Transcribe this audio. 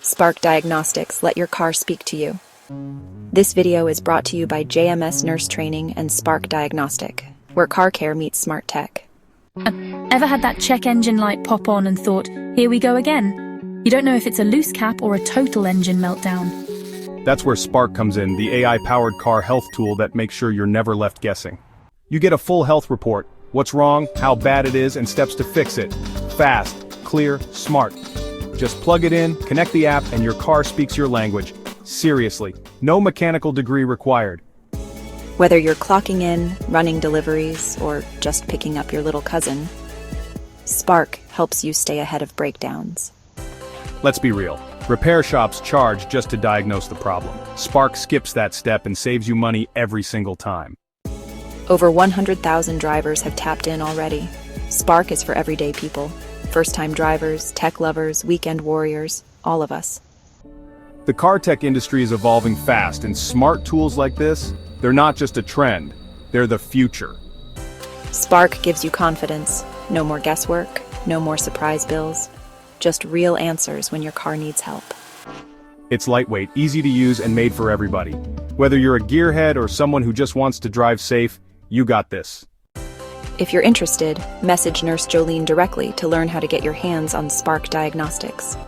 SPARQ Diagnostics, let your car speak to you. This video is brought to you by JMS Nurse Training and SPARQ Diagnostic, where car care meets smart tech. Ever had that check engine light pop on and thought, here we go again? You don't know if it's a loose cap or a total engine meltdown. That's where SPARQ comes in, the AI-powered car health tool that makes sure you're never left guessing. You get a full health report, what's wrong, how bad it is, and steps to fix it. Fast, clear, smart. Just plug it in, connect the app, and your car speaks your language. Seriously, no mechanical degree required. Whether you're clocking in, running deliveries, or just picking up your little cousin, SPARQ helps you stay ahead of breakdowns. Let's be real. Repair shops charge just to diagnose the problem. SPARQ skips that step and saves you money every single time. Over 100,000 drivers have tapped in already. SPARQ is for everyday people. First-time drivers, tech lovers, weekend warriors, all of us. The car tech industry is evolving fast, and smart tools like this, they're not just a trend, they're the future. SPARQ gives you confidence. No more guesswork, no more surprise bills. Just real answers when your car needs help. It's lightweight, easy to use, and made for everybody. Whether you're a gearhead or someone who just wants to drive safe, you got this. If you're interested, message Nurse Jolene directly to learn how to get your hands on SPARQ Diagnostics.